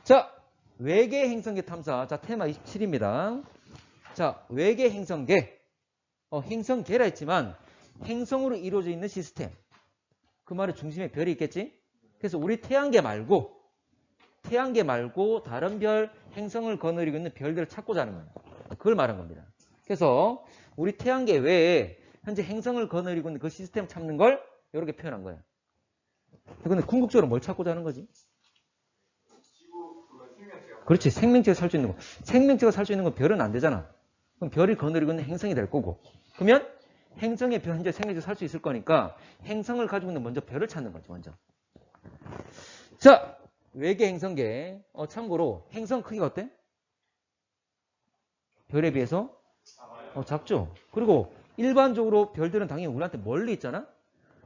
자, 외계 행성계 탐사. 자, 테마 27입니다. 자, 외계 행성계. 행성계라 했지만 행성으로 이루어져 있는 시스템. 그 말의 중심에 별이 있겠지? 그래서 우리 태양계 말고 다른 별, 행성을 거느리고 있는 별들을 찾고자 하는 거예요. 그걸 말한 겁니다. 그래서 우리 태양계 외에 현재 행성을 거느리고 있는 그 시스템을 찾는 걸 이렇게 표현한 거예요. 근데 궁극적으로 뭘 찾고자 하는 거지? 그렇지. 생명체가 살 수 있는 거. 생명체가 살 수 있는 건 별은 안 되잖아. 그럼 별이 거느리고 있는 행성이 될 거고. 그러면 행성에 현재 생명체가 살 수 있을 거니까 행성을 가지고 있는 먼저 별을 찾는 거지, 먼저. 자, 외계 행성계. 참고로 행성 크기가 어때? 별에 비해서 작죠. 그리고 일반적으로 별들은 당연히 우리한테 멀리 있잖아.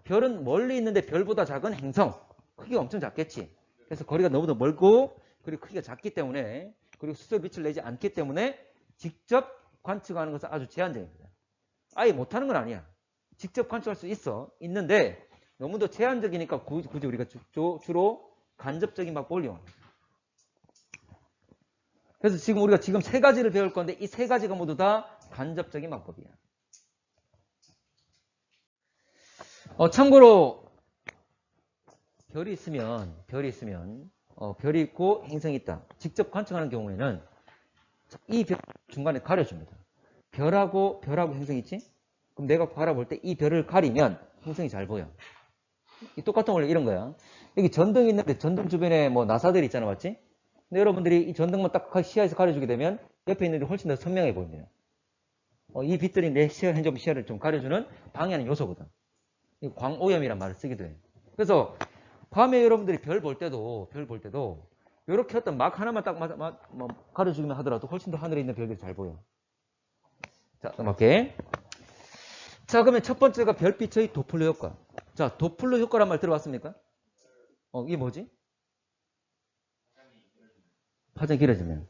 별은 멀리 있는데 별보다 작은 행성. 크기가 엄청 작겠지. 그래서 거리가 너무도 멀고 그리고 크기가 작기 때문에 그리고 수소 빛을 내지 않기 때문에 직접 관측하는 것은 아주 제한적입니다. 아예 못하는 건 아니야. 직접 관측할 수 있는데 너무도 제한적이니까 굳이 우리가 주로 간접적인 방법을 이용합니다. 그래서 지금 우리가 세 가지를 배울 건데 이 세 가지가 모두 다 간접적인 방법이야. 참고로 별이 있으면 별이 있고 행성이 있다. 직접 관측하는 경우에는 이 별 중간에 가려줍니다. 별하고 행성이 있지? 그럼 내가 바라볼 때 이 별을 가리면 행성이 잘 보여. 이 똑같은 원리 이런 거야. 여기 전등이 있는데 전등 주변에 뭐 나사들이 있잖아, 맞지? 근데 여러분들이 이 전등만 딱 시야에서 가려주게 되면 옆에 있는 데 훨씬 더 선명해 보입니다. 이 빛들이 내 시야를 좀 가려주는 방해하는 요소거든. 광오염이란 말을 쓰기도 해. 그래서 밤에 여러분들이 별 볼 때도 이렇게 어떤 막 하나만 딱 가려주기만 하더라도 훨씬 더 하늘에 있는 별들이 잘 보여. 자, 넘어갈게. 자, 그러면 첫 번째가 별빛의 도플러 효과. 자, 도플러 효과란 말 들어봤습니까? 이게 뭐지? 파장이 길어지면.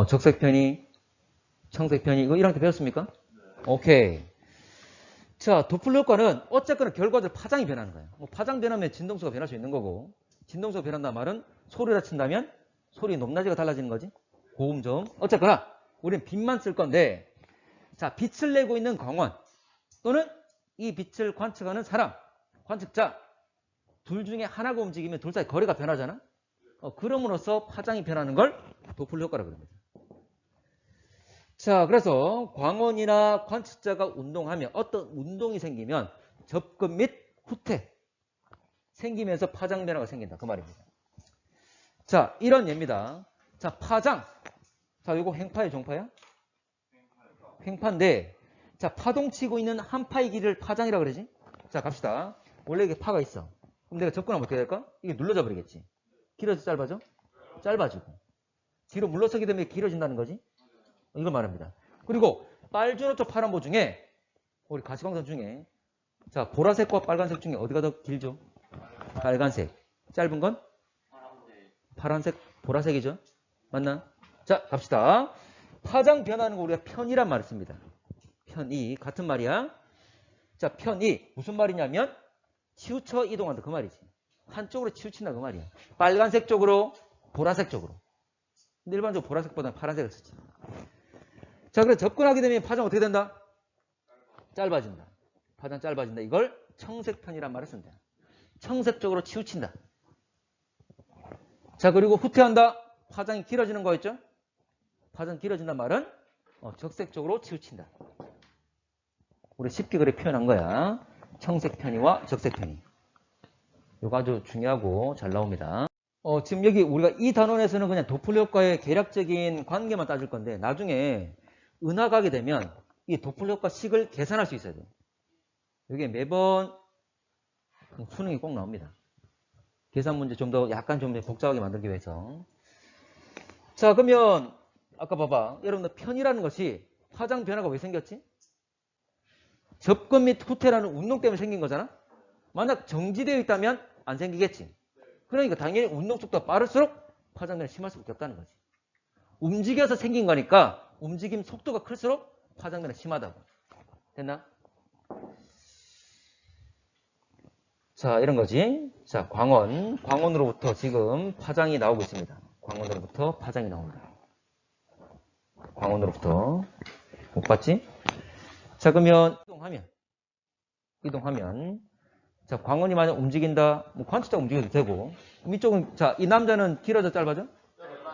적색편이, 청색편이, 이거 1학년 때 배웠습니까? 오케이. 자, 도플러 효과는 어쨌거나 결과적으로 파장이 변하는 거예요. 파장 변하면 진동수가 변할 수 있는 거고, 진동수가 변한다는 말은 소리를 친다면 소리 높낮이가 달라지는 거지. 고음, 저음. 어쨌거나 우리는 빛만 쓸 건데, 자, 빛을 내고 있는 광원 또는 이 빛을 관측하는 사람, 관측자 둘 중에 하나가 움직이면 둘 사이 거리가 변하잖아. 그럼으로써 파장이 변하는 걸 도플러 효과라고 합니다. 자, 그래서 광원이나 관측자가 운동하면 어떤 운동이 생기면 접근 및 후퇴 생기면서 파장 변화가 생긴다. 그 말입니다. 자, 이런 예입니다. 자, 파장. 자, 이거 횡파야, 종파야? 횡파인데, 자, 파동치고 있는 한 파의 길이를 파장이라고 그러지? 자, 갑시다. 원래 이게 파가 있어. 그럼 내가 접근하면 어떻게 될까? 이게 눌러져 버리겠지. 길어져, 짧아져? 짧아지고. 뒤로 물러서게 되면 길어진다는 거지? 이걸 말합니다. 그리고 빨주노초 파란보 중에 우리 가시광선 중에 자, 보라색과 빨간색 중에 어디가 더 길죠? 빨간색. 짧은 건? 파란색, 보라색이죠? 맞나? 자, 갑시다. 파장 변하는 거 우리가 편이란 말을 씁니다. 편이 같은 말이야. 자, 편이 무슨 말이냐면 치우쳐 이동한다 그 말이지. 한쪽으로 치우친다 그 말이야. 빨간색 쪽으로, 보라색 쪽으로. 근데 일반적으로 보라색보다는 파란색을 쓰지. 자, 그래서 접근하게 되면 파장 어떻게 된다? 짧아진다. 파장 짧아진다. 이걸 청색편이란 말을 쓴다. 청색 쪽으로 치우친다. 자, 그리고 후퇴한다. 파장이 길어지는 거였죠? 파장 길어진단 말은 적색 쪽으로 치우친다. 우리 쉽게 그렇게 표현한 거야. 청색 편의와 적색 편의. 이거 아주 중요하고 잘 나옵니다. 지금 여기 우리가 이 단원에서는 그냥 도플러 효과의 계략적인 관계만 따질 건데 나중에 은하가게 되면 이 도플러 효과 식을 계산할 수 있어야 돼요. 이게 매번 수능이 꼭 나옵니다. 계산 문제 좀 더 약간 좀 복잡하게 만들기 위해서. 자, 그러면 아까 봐봐. 여러분들 편이라는 것이 파장 변화가 왜 생겼지? 접근 및 후퇴라는 운동 때문에 생긴 거잖아. 만약 정지되어 있다면 안 생기겠지. 그러니까 당연히 운동 속도가 빠를수록 파장 변화가 심할 수밖에 없다는 거지. 움직여서 생긴 거니까 움직임 속도가 클수록 파장 변화가 심하다고. 됐나? 자, 이런 거지. 자, 광원으로부터 지금 파장이 나오고 있습니다. 광원으로부터 파장이 나온다. 광원으로부터. 못 봤지? 자, 그러면 이동하면 자, 광원이 만약 움직인다. 뭐 관측자가 움직여도 되고. 그럼 이쪽은 자, 이 남자는 길어져 짧아져?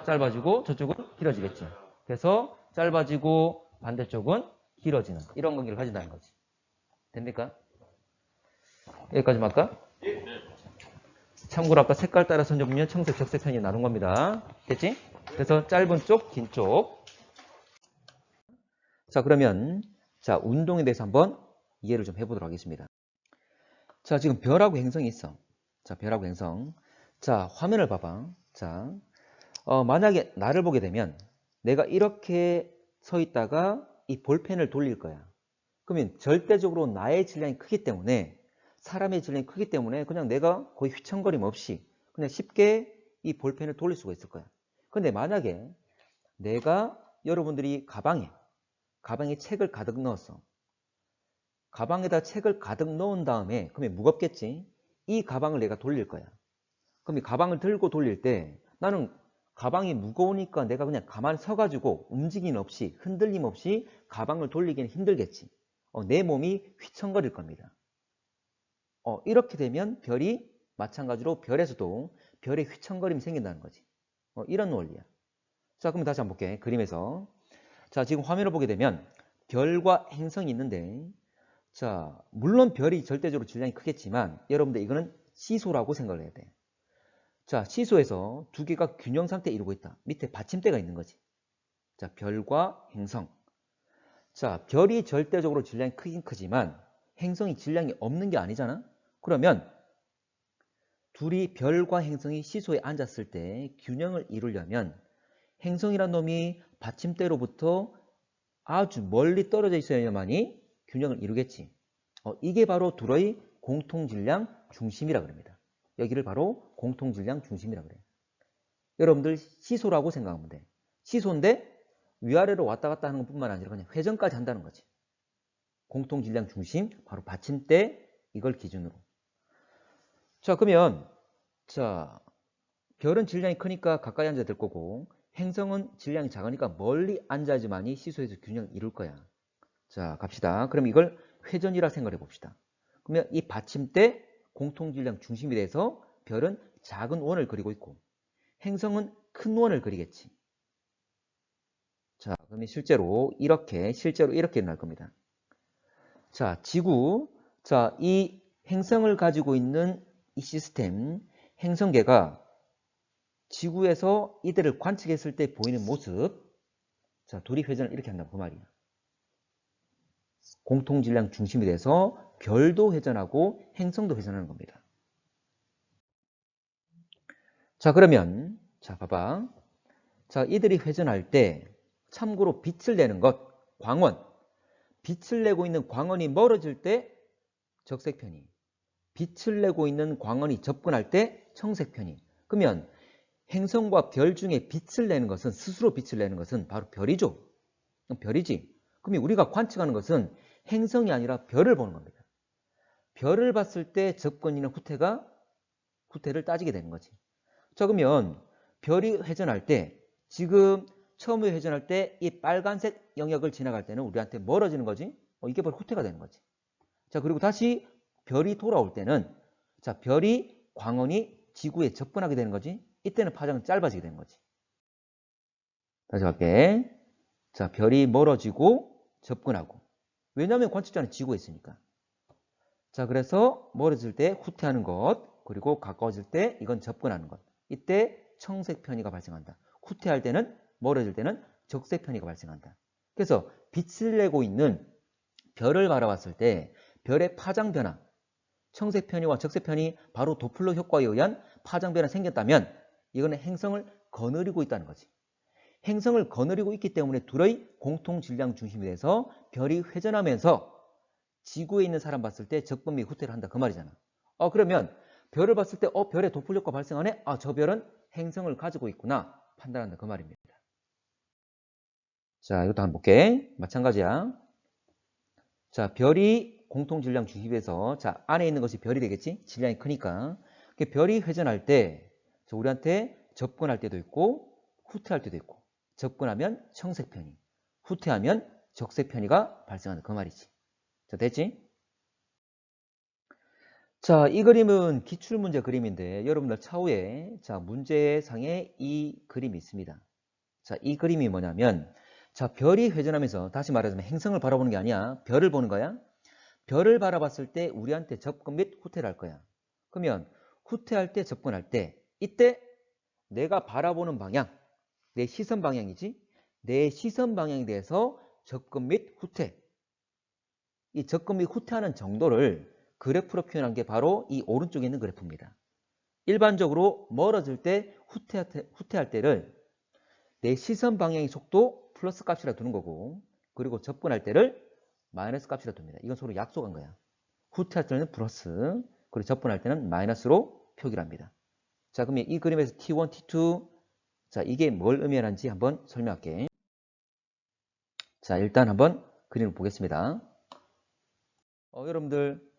짧아지고 저쪽은 길어지겠지. 그래서 짧아지고 반대쪽은 길어지는 이런 관계를 가진다는 거지. 됩니까? 여기까지만 할까? 참고로 아까 색깔 따라 선적면 청색, 적색 편이 나눈 겁니다. 됐지? 그래서 짧은 쪽, 긴 쪽. 자, 그러면 자, 운동에 대해서 한번 이해를 좀 해보도록 하겠습니다. 자, 지금 별하고 행성이 있어. 자, 별하고 행성. 자, 화면을 봐봐. 자, 만약에 나를 보게 되면 내가 이렇게 서 있다가 이 볼펜을 돌릴 거야. 그러면 절대적으로 나의 질량이 크기 때문에 사람의 질량이 크기 때문에 그냥 내가 거의 휘청거림 없이 그냥 쉽게 이 볼펜을 돌릴 수가 있을 거야. 근데 만약에 내가 여러분들이 가방에 책을 가득 넣었어. 가방에다 책을 가득 넣은 다음에 그러면 무겁겠지? 이 가방을 내가 돌릴 거야. 그럼 이 가방을 들고 돌릴 때 나는 가방이 무거우니까 내가 그냥 가만히 서가지고 움직임 없이 흔들림 없이 가방을 돌리기는 힘들겠지. 내 몸이 휘청거릴 겁니다. 이렇게 되면 별이 마찬가지로 별에서도 별의 휘청거림이 생긴다는 거지. 이런 원리야. 자, 그럼 다시 한번 볼게. 그림에서. 자, 지금 화면을 보게 되면 별과 행성이 있는데 자, 물론 별이 절대적으로 질량이 크겠지만 여러분들 이거는 시소라고 생각을 해야 돼. 자, 시소에서 두 개가 균형 상태 이루고 있다. 밑에 받침대가 있는 거지. 자, 별과 행성. 자, 별이 절대적으로 질량이 크긴 크지만 행성이 질량이 없는 게 아니잖아. 그러면 둘이 별과 행성이 시소에 앉았을 때 균형을 이루려면 행성이란 놈이 받침대로부터 아주 멀리 떨어져 있어야만이 균형을 이루겠지. 이게 바로 둘의 공통질량 중심이라 그럽니다. 여기를 바로 공통질량 중심이라 그래요. 여러분들 시소라고 생각하면 돼. 시소인데 위아래로 왔다 갔다 하는 것뿐만 아니라 그냥 회전까지 한다는 거지. 공통질량 중심, 바로 받침대 이걸 기준으로. 자, 그러면 자, 별은 질량이 크니까 가까이 앉아야 될 거고 행성은 질량이 작으니까 멀리 앉아야지만이 시소에서 균형을 이룰 거야. 자, 갑시다. 그럼 이걸 회전이라 생각해 봅시다. 그러면 이 받침대 공통질량 중심에 대해서 별은 작은 원을 그리고 있고 행성은 큰 원을 그리겠지. 자, 그러면 실제로 이렇게 일어날 겁니다. 자, 지구. 자, 이 행성을 가지고 있는 이 시스템, 행성계가 지구에서 이들을 관측했을 때 보이는 모습. 자, 둘이 회전을 이렇게 한다고 그 말이야. 공통질량 중심이 돼서 별도 회전하고 행성도 회전하는 겁니다. 자, 그러면 자, 봐봐. 자, 이들이 회전할 때 참고로 빛을 내는 것, 광원. 빛을 내고 있는 광원이 멀어질 때 적색편이, 빛을 내고 있는 광원이 접근할 때 청색편이. 그러면 행성과 별 중에 빛을 내는 것은, 스스로 빛을 내는 것은 바로 별이죠. 별이지. 그러면 우리가 관측하는 것은 행성이 아니라 별을 보는 겁니다. 별을 봤을 때 접근이나 후퇴를 따지게 되는 거지. 자, 그러면 별이 회전할 때 지금 처음에 회전할 때 이 빨간색 영역을 지나갈 때는 우리한테 멀어지는 거지. 이게 바로 후퇴가 되는 거지. 자, 그리고 다시 별이 돌아올 때는 자, 별이 광원이 지구에 접근하게 되는 거지. 이때는 파장은 짧아지게 되는 거지. 다시 갈게. 자, 별이 멀어지고 접근하고. 왜냐하면 관측자는 지구에 있으니까. 자, 그래서 멀어질 때 후퇴하는 것, 그리고 가까워질 때 이건 접근하는 것. 이때 청색 편의가 발생한다. 후퇴할 때는, 멀어질 때는 적색 편의가 발생한다. 그래서 빛을 내고 있는 별을 바라봤을 때 별의 파장 변화, 청색 편의와 적색 편의, 바로 도플러 효과에 의한 파장 변화가 생겼다면 이거는 행성을 거느리고 있다는 거지. 행성을 거느리고 있기 때문에 둘의 공통 질량 중심이 돼서 별이 회전하면서 지구에 있는 사람 봤을 때 적분 및 후퇴를 한다 그 말이잖아. 그러면 별을 봤을 때 별에 도플 효과 발생하네? 저 별은 행성을 가지고 있구나 판단한다 그 말입니다. 자, 이것도 한번 볼게. 마찬가지야. 자, 별이 공통 질량 주입에서 자 안에 있는 것이 별이 되겠지? 질량이 크니까. 별이 회전할 때 우리한테 접근할 때도 있고 후퇴할 때도 있고 접근하면 청색 편의, 후퇴하면 적색 편의가 발생한다 그 말이지. 자 됐지? 자, 이 그림은 기출문제 그림인데 여러분들 차후에 자 문제상에 이 그림이 있습니다. 자, 이 그림이 뭐냐면 자 별이 회전하면서 다시 말하자면 행성을 바라보는 게 아니야. 별을 보는 거야. 별을 바라봤을 때 우리한테 접근 및 후퇴를 할 거야. 그러면 후퇴할 때 접근할 때 이때 내가 바라보는 방향, 내 시선 방향이지. 내 시선 방향에 대해서 접근 및 후퇴. 이 접근 및 후퇴하는 정도를 그래프로 표현한 게 바로 이 오른쪽에 있는 그래프입니다. 일반적으로 멀어질 때 후퇴할 때를 내 시선 방향의 속도 플러스 값이라 두는 거고 그리고 접근할 때를 마이너스 값이라 둡니다. 이건 서로 약속한 거야. 후퇴할 때는 플러스 그리고 접근할 때는 마이너스로 표기를 합니다. 자 그러면 이 그림에서 T1, T2 자 이게 뭘 의미하는지 한번 설명할게. 자 일단 한번 그림을 보겠습니다. 여러분들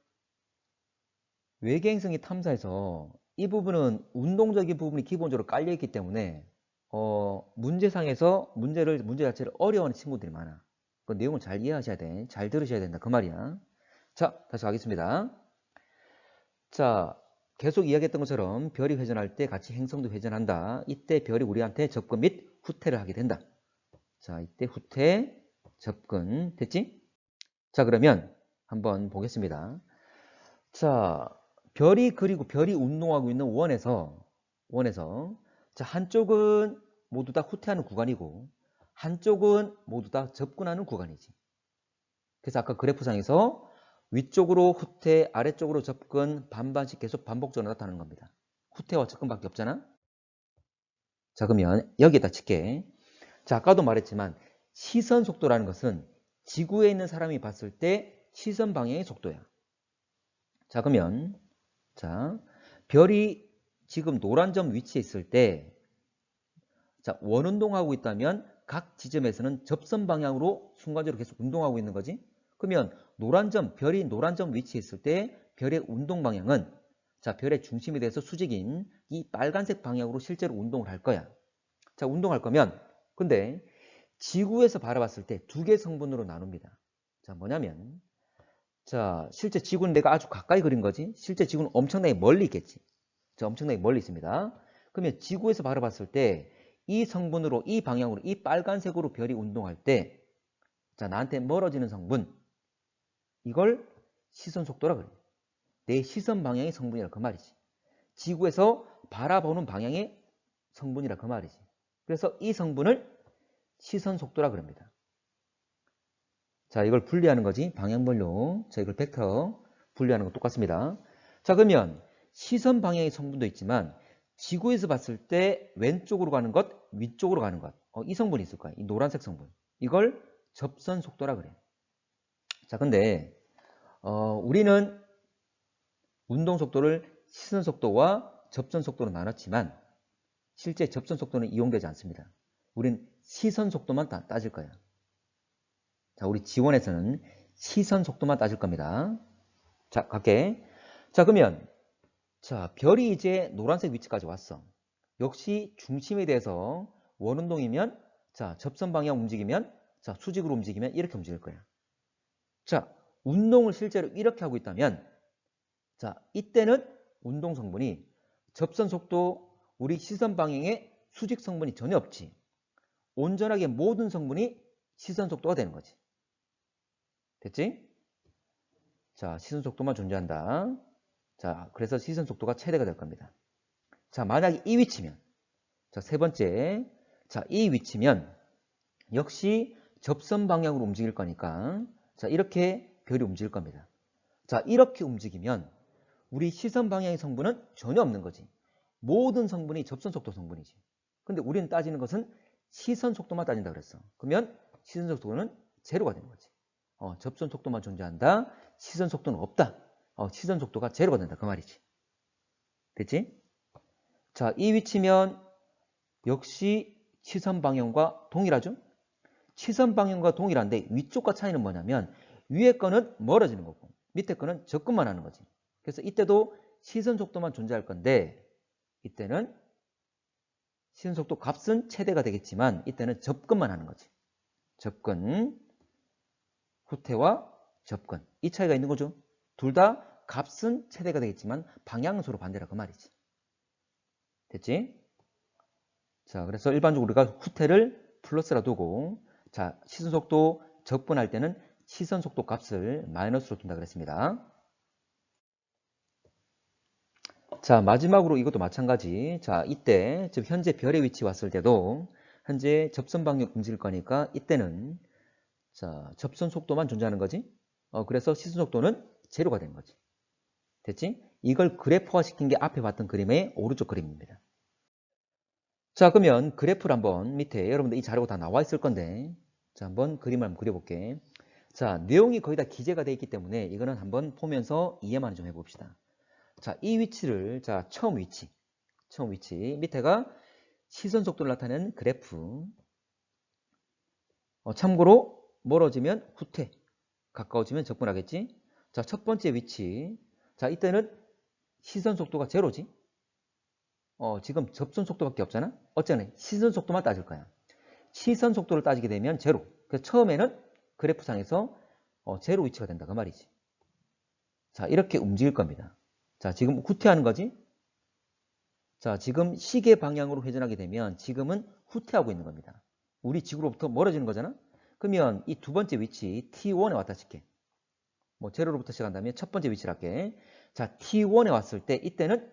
외계행성의 탐사에서 이 부분은 운동적인 부분이 기본적으로 깔려있기 때문에 문제상에서 문제 자체를 어려워하는 친구들이 많아. 그 내용을 잘 이해하셔야 돼. 잘 들으셔야 된다. 그 말이야. 자, 다시 가겠습니다. 자, 계속 이야기했던 것처럼 별이 회전할 때 같이 행성도 회전한다. 이때 별이 우리한테 접근 및 후퇴를 하게 된다. 자, 이때 후퇴, 접근 됐지? 자, 그러면 한번 보겠습니다. 자, 그리고 별이 운동하고 있는 원에서 자, 한쪽은 모두 다 후퇴하는 구간이고 한쪽은 모두 다 접근하는 구간이지. 그래서 아까 그래프상에서 위쪽으로 후퇴, 아래쪽으로 접근 반반씩 계속 반복적으로 나타나는 겁니다. 후퇴와 접근밖에 없잖아. 자, 그러면 여기에다 칠게. 자, 아까도 말했지만 시선 속도라는 것은 지구에 있는 사람이 봤을 때 시선 방향의 속도야. 자, 그러면 자, 별이 지금 노란 점 위치에 있을 때 자, 원운동하고 있다면 각 지점에서는 접선 방향으로 순간적으로 계속 운동하고 있는 거지. 그러면 별이 노란 점 위치에 있을 때 별의 운동 방향은 자, 별의 중심에 대해서 수직인 이 빨간색 방향으로 실제로 운동을 할 거야. 자, 운동할 거면 근데 지구에서 바라봤을 때 두 개 성분으로 나눕니다. 자, 뭐냐면 자, 실제 지구는 내가 아주 가까이 그린 거지. 실제 지구는 엄청나게 멀리 있겠지. 자, 엄청나게 멀리 있습니다. 그러면 지구에서 바라봤을 때 이 성분으로, 이 방향으로, 이 빨간색으로 별이 운동할 때 자, 나한테 멀어지는 성분 이걸 시선 속도라 그래. 내 시선 방향의 성분이라 그 말이지. 지구에서 바라보는 방향의 성분이라 그 말이지. 그래서 이 성분을 시선 속도라 그럽니다. 자, 이걸 분리하는 거지. 방향별로. 자, 이걸 벡터 분리하는 거 똑같습니다. 자, 그러면 시선 방향의 성분도 있지만 지구에서 봤을 때 왼쪽으로 가는 것, 위쪽으로 가는 것. 이 성분이 있을 거야. 이 노란색 성분. 이걸 접선 속도라 그래. 자, 근데 우리는 운동 속도를 시선 속도와 접선 속도로 나눴지만 실제 접선 속도는 이용되지 않습니다. 우린 시선 속도만 따질 거야. 자, 우리 지원에서는 시선 속도만 따질 겁니다. 자, 갈게. 자, 그러면 자, 별이 이제 노란색 위치까지 왔어. 역시 중심에 대해서 원운동이면 자, 접선 방향 움직이면 자, 수직으로 움직이면 이렇게 움직일 거야. 자, 운동을 실제로 이렇게 하고 있다면 자, 이때는 운동 성분이 접선 속도, 우리 시선 방향에 수직 성분이 전혀 없지. 온전하게 모든 성분이 시선 속도가 되는 거지. 됐지? 자, 시선 속도만 존재한다. 자, 그래서 시선 속도가 최대가 될 겁니다. 자, 만약에 이 위치면 자, 세 번째. 자, 이 위치면 역시 접선 방향으로 움직일 거니까 자, 이렇게 별이 움직일 겁니다. 자, 이렇게 움직이면 우리 시선 방향의 성분은 전혀 없는 거지. 모든 성분이 접선 속도 성분이지. 근데 우리는 따지는 것은 시선 속도만 따진다 그랬어. 그러면 시선 속도는 제로가 되는 거지. 접선 속도만 존재한다. 시선 속도는 없다. 시선 속도가 제로가 된다. 그 말이지. 됐지? 자, 이 위치면 역시 시선 방향과 동일하죠? 시선 방향과 동일한데 위쪽과 차이는 뭐냐면 위에 거는 멀어지는 거고 밑에 거는 접근만 하는 거지. 그래서 이때도 시선 속도만 존재할 건데 이때는 시선 속도 값은 최대가 되겠지만 이때는 접근만 하는 거지. 접근, 후퇴와 접근. 이 차이가 있는 거죠. 둘 다 값은 최대가 되겠지만 방향은 서로 반대라 그 말이지. 됐지? 자, 그래서 일반적으로 우리가 후퇴를 플러스라 두고 자, 시선 속도 접근할 때는 시선 속도 값을 마이너스로 둔다 그랬습니다. 자, 마지막으로 이것도 마찬가지. 자, 이때 지금 현재 별의 위치 왔을 때도 현재 접선 방향 움직일 거니까 이때는 자, 접선 속도만 존재하는 거지. 그래서 시선 속도는 제로가 되는 거지. 됐지? 이걸 그래프화 시킨 게 앞에 봤던 그림의 오른쪽 그림입니다. 자, 그러면 그래프를 한번 밑에 여러분들 이 자료가 다 나와 있을 건데 자, 한번 그림을 한번 그려볼게. 자, 내용이 거의 다 기재가 되어 있기 때문에 이거는 한번 보면서 이해만 좀 해봅시다. 자, 이 위치를 자, 처음 위치 밑에가 시선 속도를 나타내는 그래프. 참고로 멀어지면 후퇴, 가까워지면 접근하겠지. 자, 첫 번째 위치. 자, 이때는 시선 속도가 제로지. 지금 접선 속도밖에 없잖아. 어쩌네 시선 속도만 따질 거야. 시선 속도를 따지게 되면 제로. 그래서 처음에는 그래프상에서 제로 위치가 된다 그 말이지. 자, 이렇게 움직일 겁니다. 자, 지금 후퇴하는 거지. 자, 지금 시계 방향으로 회전하게 되면 지금은 후퇴하고 있는 겁니다. 우리 지구로부터 멀어지는 거잖아. 그러면 이 두 번째 위치 T1에 왔다 칠게. 뭐 제로로부터 시작한다면 첫 번째 위치를 할게. 자, T1에 왔을 때 이때는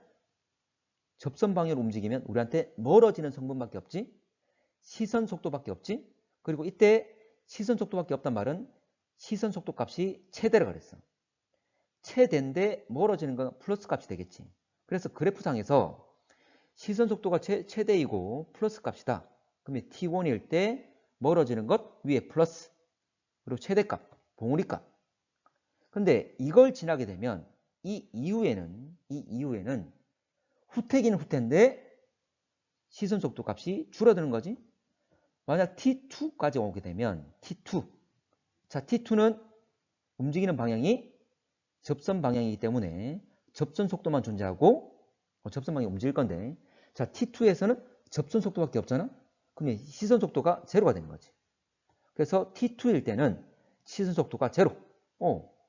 접선 방향으로 움직이면 우리한테 멀어지는 성분밖에 없지. 시선 속도밖에 없지. 그리고 이때 시선 속도밖에 없단 말은 시선 속도 값이 최대라 그랬어. 최대인데 멀어지는 건 플러스 값이 되겠지. 그래서 그래프상에서 시선 속도가 최대이고 플러스 값이다. 그러면 T1일 때 멀어지는 것 위에 플러스 그리고 최대값, 봉우리값. 근데 이걸 지나게 되면 이 이후에는 후퇴기는 후퇴인데 시선 속도 값이 줄어드는 거지. 만약 T2까지 오게 되면 T2. 자, T2는 움직이는 방향이 접선 방향이기 때문에 접선 속도만 존재하고 접선 방향이 움직일 건데 자, T2에서는 접선 속도밖에 없잖아. 그러면 시선 속도가 제로가 되는 거지. 그래서 T2일 때는 시선 속도가 제로.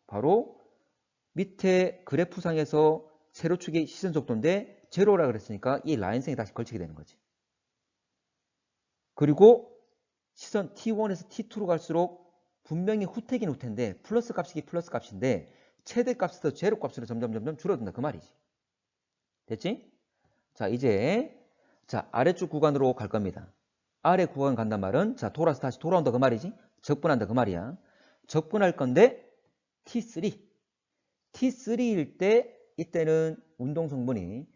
바로 밑에 그래프상에서 세로축의 시선 속도인데 제로라 그랬으니까 이 라인선이 다시 걸치게 되는 거지. 그리고 시선 T1에서 T2로 갈수록 분명히 후퇴긴 후퇴인데 플러스 값이기 플러스 값인데 최대 값에서 제로 값으로 점점 줄어든다 그 말이지. 됐지? 자, 이제 자, 아래쪽 구간으로 갈 겁니다. 아래 구간 간단 말은 자, 돌아서 다시 돌아온다 그 말이지. 접근한다 그 말이야. 접근할 건데 T3일 때 이때는 운동 성분이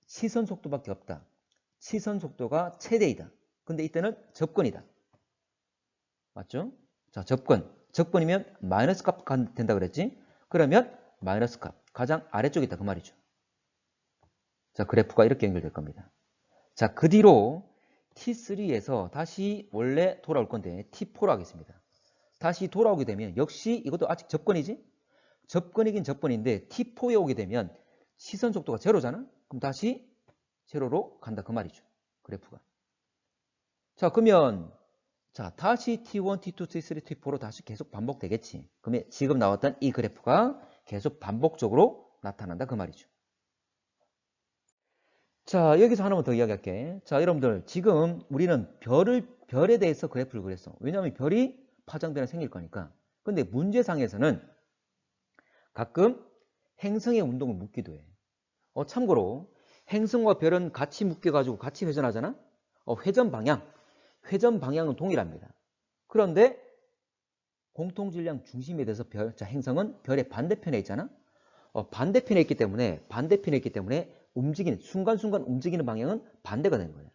시선 속도밖에 없다. 시선 속도가 최대이다. 근데 이때는 접근이다. 맞죠? 자, 접근이면 마이너스 값 된다 그랬지? 그러면 마이너스 값 가장 아래쪽에 있다 그 말이죠. 자, 그래프가 이렇게 연결될 겁니다. 자, 그 뒤로 T3에서 다시 원래 돌아올 건데 T4로 하겠습니다. 다시 돌아오게 되면 역시 이것도 아직 접근이지? 접근이긴 접근인데 T4에 오게 되면 시선 속도가 제로잖아? 그럼 다시 제로로 간다 그 말이죠. 그래프가. 자, 그러면 자, 다시 T1, T2, T3, T4로 다시 계속 반복되겠지. 그러면 지금 나왔던 이 그래프가 계속 반복적으로 나타난다 그 말이죠. 자, 여기서 하나만 더 이야기할게. 자, 여러분들 지금 우리는 별에 대해서 그래프를 그렸어. 왜냐하면 별이 파장되는 생길 거니까. 근데 문제상에서는 가끔 행성의 운동을 묻기도 해. 참고로 행성과 별은 같이 묶여가지고 같이 회전하잖아. 회전 방향은 동일합니다. 그런데 공통질량 중심에 대해서 행성은 별의 반대편에 있잖아. 반대편에 있기 때문에 순간순간 움직이는 방향은 반대가 되는 거예요.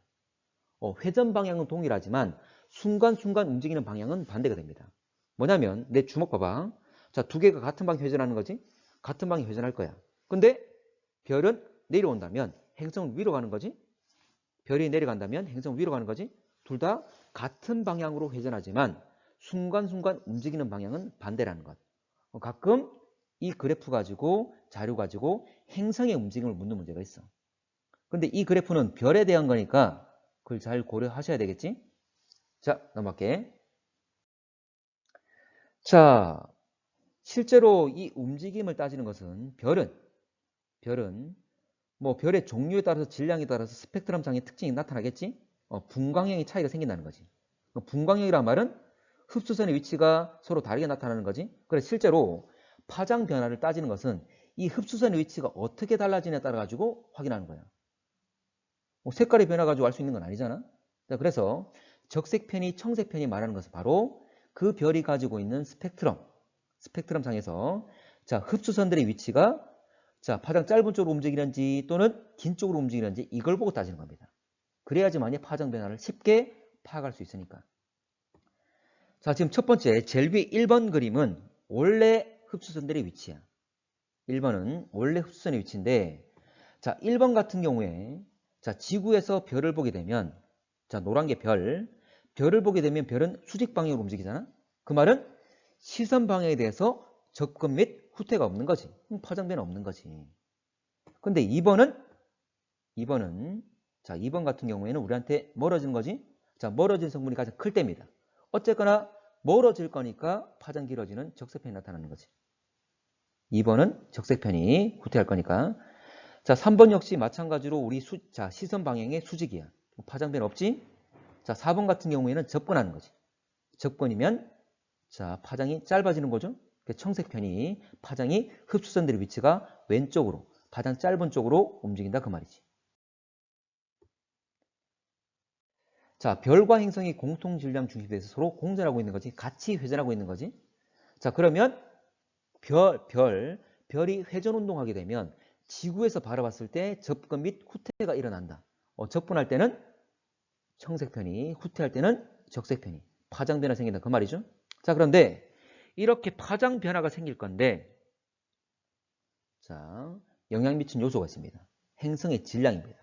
회전 방향은 동일하지만 순간순간 움직이는 방향은 반대가 됩니다. 뭐냐면 내 주먹 봐봐. 자, 두 개가 같은 방향 회전하는 거지? 같은 방향 회전할 거야. 근데 별은 내려온다면 행성은 위로 가는 거지? 별이 내려간다면 행성은 위로 가는 거지? 둘 다 같은 방향으로 회전하지만 순간순간 움직이는 방향은 반대라는 것. 가끔 이 그래프 가지고 자료 가지고 행성의 움직임을 묻는 문제가 있어. 근데 이 그래프는 별에 대한 거니까 그걸 잘 고려하셔야 되겠지? 자, 넘어갈게. 자, 실제로 이 움직임을 따지는 것은 별은 뭐 별의 종류에 따라서 질량에 따라서 스펙트럼상의 특징이 나타나겠지? 분광형의 차이가 생긴다는 거지. 분광형이란 말은 흡수선의 위치가 서로 다르게 나타나는 거지. 그래서 실제로 파장 변화를 따지는 것은 이 흡수선의 위치가 어떻게 달라지냐에 따라 가지고 확인하는 거야. 뭐 색깔이 변화 가지고 알 수 있는 건 아니잖아. 자, 그래서 적색편이 청색편이 말하는 것은 바로 그 별이 가지고 있는 스펙트럼상에서 자, 흡수선들의 위치가 자, 파장 짧은 쪽으로 움직이는지 또는 긴 쪽으로 움직이는지 이걸 보고 따지는 겁니다. 그래야지만이 파장 변화를 쉽게 파악할 수 있으니까. 자, 지금 첫 번째 제일 위에 1번 그림은 원래 흡수선들의 위치야. 1번은 원래 흡수선의 위치인데 자, 1번 같은 경우에 자, 지구에서 별을 보게 되면 자, 노란 게 별을 보게 되면 별은 수직 방향으로 움직이잖아. 그 말은 시선 방향에 대해서 접근 및 후퇴가 없는 거지. 파장 변화 없는 거지. 근데 2번은 자, 2번 같은 경우에는 우리한테 멀어지는 거지. 자, 멀어진 성분이 가장 클 때입니다. 어쨌거나 멀어질 거니까 파장 길어지는 적색편이 나타나는 거지. 2번은 적색편이 후퇴할 거니까. 자, 3번 역시 마찬가지로 우리 자, 시선 방향의 수직이야. 파장 변화 없지? 자, 4번 같은 경우에는 접근하는 거지. 접근이면 자, 파장이 짧아지는 거죠. 청색편이 파장이 흡수선들의 위치가 왼쪽으로 가장 짧은 쪽으로 움직인다 그 말이지. 자, 별과 행성이 공통 질량 중심에 대해서 서로 공존하고 있는 거지. 같이 회전하고 있는 거지. 자, 그러면 별이 회전 운동하게 되면 지구에서 바라봤을 때 접근 및 후퇴가 일어난다. 접근할 때는 청색편이, 후퇴할 때는 적색편이 파장 변화 생긴다 그 말이죠. 자, 그런데 이렇게 파장 변화가 생길 건데 자, 영향 미치는 요소가 있습니다. 행성의 질량입니다.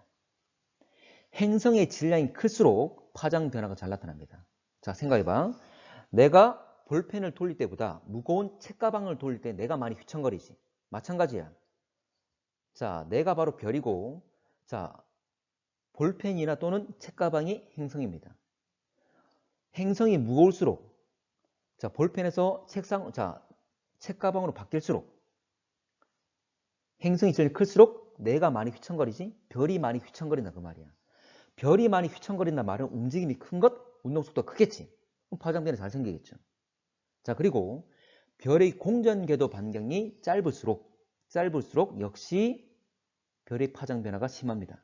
행성의 질량이 클수록 파장 변화가 잘 나타납니다. 자, 생각해봐. 내가 볼펜을 돌릴 때보다 무거운 책가방을 돌릴 때 내가 많이 휘청거리지. 마찬가지야. 자, 내가 바로 별이고 자, 볼펜이나 또는 책가방이 행성입니다. 행성이 무거울수록 자, 볼펜에서 책가방으로 바뀔수록 행성이 질량이 클수록 내가 많이 휘청거리지 별이 많이 휘청거린다 그 말이야. 별이 많이 휘청거린다 말은 움직임이 큰 것, 운동속도가 크겠지. 그럼 파장 변화 잘 생기겠죠. 자, 그리고 별의 공전궤도 반경이 짧을수록 역시 별의 파장 변화가 심합니다.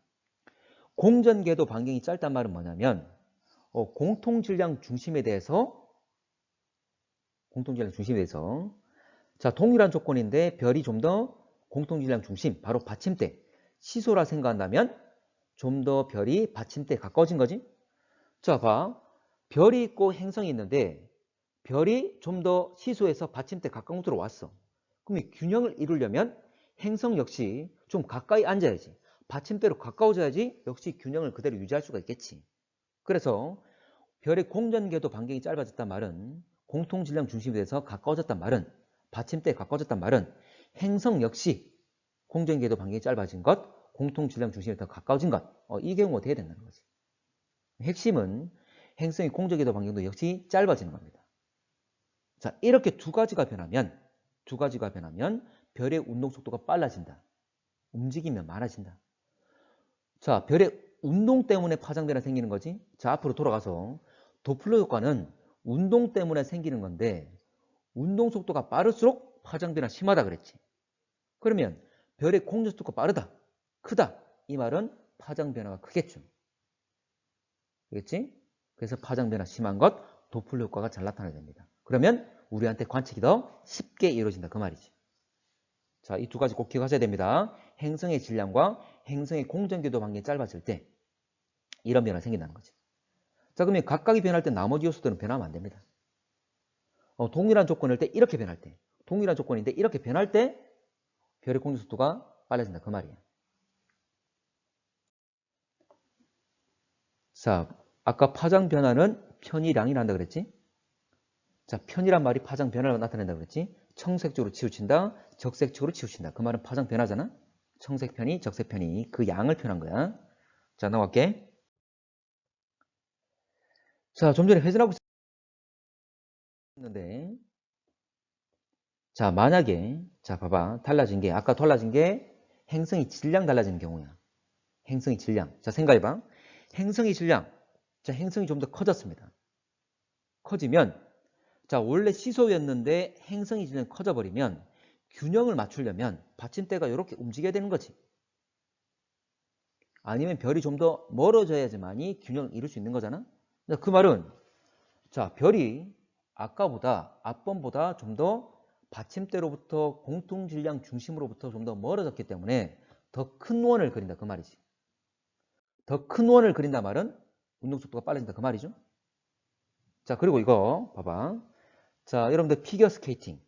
공전궤도 반경이 짧단 말은 뭐냐면 공통질량 중심에 대해서 자, 동일한 조건인데 별이 좀 더 공통질량 중심, 바로 받침대, 시소라 생각한다면 좀 더 별이 받침대에 가까워진 거지. 자, 봐. 별이 있고 행성이 있는데 별이 좀 더 시소에서 받침대 가까운 곳으로 왔어. 그럼 이 균형을 이루려면 행성 역시 좀 가까이 앉아야지. 받침대로 가까워져야지 역시 균형을 그대로 유지할 수가 있겠지. 그래서 별의 공전궤도 반경이 짧아졌단 말은 공통질량 중심에 대해서 가까워졌단 말은 받침대에 가까워졌단 말은 행성 역시 공전궤도 반경이 짧아진 것, 공통질량 중심에 더 가까워진 것. 이 경우가 돼야 된다는 거지. 핵심은 행성의 공전궤도 반경도 역시 짧아지는 겁니다. 자, 이렇게 두 가지가 변하면 별의 운동 속도가 빨라진다. 움직이면 많아진다. 자, 별의 운동 때문에 파장 변화 생기는 거지. 자, 앞으로 돌아가서 도플러 효과는 운동 때문에 생기는 건데 운동 속도가 빠를수록 파장 변화 심하다 그랬지. 그러면 별의 공전 속도가 빠르다, 크다. 이 말은 파장 변화가 크겠죠. 알겠지? 그래서 파장 변화 심한 것, 도플러 효과가 잘 나타나야 됩니다. 그러면 우리한테 관측이 더 쉽게 이루어진다 그 말이지. 자, 이 두 가지 꼭 기억하셔야 됩니다. 행성의 질량과 행성의 공전궤도 반경이 짧아질 때 이런 변화가 생긴다는 거지. 자, 그러면 각각이 변할 때 나머지 요소들은 변하면 안 됩니다. 동일한 조건일 때 이렇게 변할 때, 동일한 조건인데 이렇게 변할 때 별의 공전 속도가 빨라진다 그 말이에요. 자, 아까 파장 변화는 편이량이 난다 그랬지? 자, 편이란 말이 파장 변화를 나타낸다 그랬지? 청색 쪽으로 치우친다, 적색 쪽으로 치우친다. 그 말은 파장 변하잖아. 청색 편이, 적색 편이 그 양을 표현한 거야. 자, 넘어갈게. 자, 좀 전에 회전하고 있었는데, 자, 만약에, 자, 봐봐. 달라진 게, 아까 달라진 게 행성이 질량 달라지는 경우야. 행성이 질량. 자, 생각해봐. 행성이 질량. 자, 행성이 좀 더 커졌습니다. 커지면, 자, 원래 시소였는데 행성이 질량 커져버리면 균형을 맞추려면 받침대가 이렇게 움직여야 되는 거지. 아니면 별이 좀 더 멀어져야지만이 균형을 이룰 수 있는 거잖아. 그 말은, 자, 별이 아까보다, 앞번보다 좀 더 받침대로부터 공통질량 중심으로부터 좀 더 멀어졌기 때문에 더 큰 원을 그린다. 그 말이지. 더 큰 원을 그린다 말은 운동속도가 빨라진다. 그 말이죠. 자, 그리고 이거 봐봐. 자, 여러분들 피겨 스케이팅.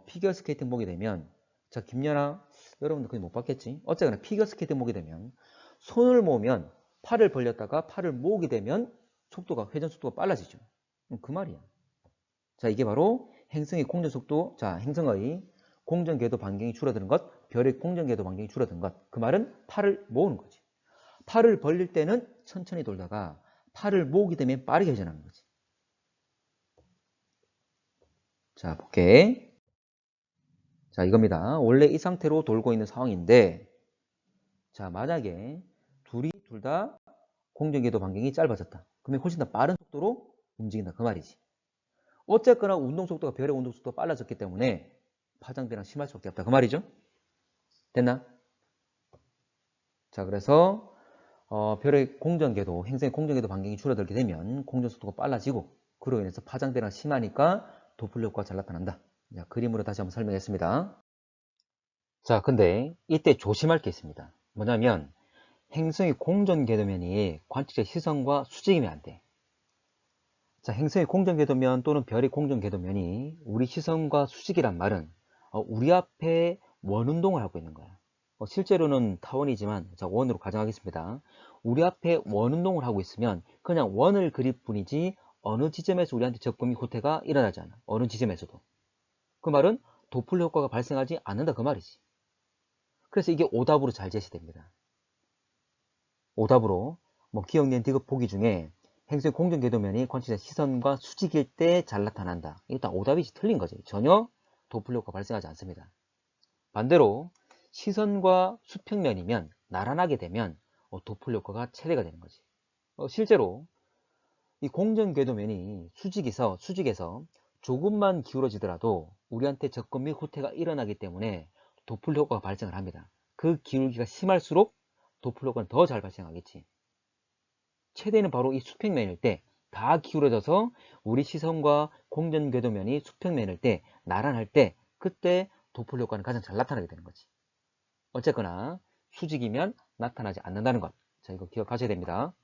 피겨 스케이팅 보게 되면, 자, 김연아, 여러분들 거의 못 봤겠지? 어쨌거나 피겨 스케이팅 보게 되면, 손을 모으면, 팔을 벌렸다가 팔을 모으게 되면, 회전 속도가 빨라지죠. 그 말이야. 자, 이게 바로 행성의 공전 속도, 자, 행성의 공전 궤도 반경이 줄어드는 것, 별의 공전 궤도 반경이 줄어드는 것. 그 말은 팔을 모으는 거지. 팔을 벌릴 때는 천천히 돌다가, 팔을 모으게 되면 빠르게 회전하는 거지. 자, 볼게. 자, 이겁니다. 원래 이 상태로 돌고 있는 상황인데, 자, 만약에 둘 다 공전궤도 반경이 짧아졌다. 그러면 훨씬 더 빠른 속도로 움직인다. 그 말이지. 어쨌거나 운동 속도가 별의 운동 속도가 빨라졌기 때문에 파장대랑 심할 수밖에 없다. 그 말이죠. 됐나? 자, 그래서 별의 공전궤도, 행성의 공전궤도 반경이 줄어들게 되면 공전 속도가 빨라지고 그로 인해서 파장대랑 심하니까 도플러 효과가 잘 나타난다. 자, 그림으로 다시 한번 설명했습니다. 자, 근데 이때 조심할 게 있습니다. 뭐냐면 행성의 공전궤도면이 관측자 시선과 수직이면 안 돼. 자, 행성의 공전궤도면 또는 별의 공전궤도면이 우리 시선과 수직이란 말은 우리 앞에 원운동을 하고 있는 거야. 실제로는 타원이지만 자, 원으로 가정하겠습니다. 우리 앞에 원운동을 하고 있으면 그냥 원을 그릴 뿐이지 어느 지점에서 우리한테 접근 및 후퇴가 일어나지 않아. 어느 지점에서도. 그 말은 도플러 효과가 발생하지 않는다. 그 말이지. 그래서 이게 오답으로 잘 제시됩니다. 오답으로 기억낸 디귿 보기 중에 행성의 공전궤도면이 관측자 시선과 수직일 때 잘 나타난다. 이거 다 오답이지. 틀린 거지. 전혀 도플러 효과가 발생하지 않습니다. 반대로 시선과 수평면이면 나란하게 되면 도플러 효과가 최대가 되는 거지. 실제로 이 공전궤도면이 수직에서 조금만 기울어지더라도 우리한테 접근 및 후퇴가 일어나기 때문에 도플러 효과가 발생을 합니다. 그 기울기가 심할수록 도플러 효과는 더 잘 발생하겠지. 최대는 바로 이 수평면일 때 다 기울어져서 우리 시선과 공전궤도면이 수평면일 때 나란할 때 그때 도플러 효과는 가장 잘 나타나게 되는 거지. 어쨌거나 수직이면 나타나지 않는다는 것. 자, 이거 기억하셔야 됩니다.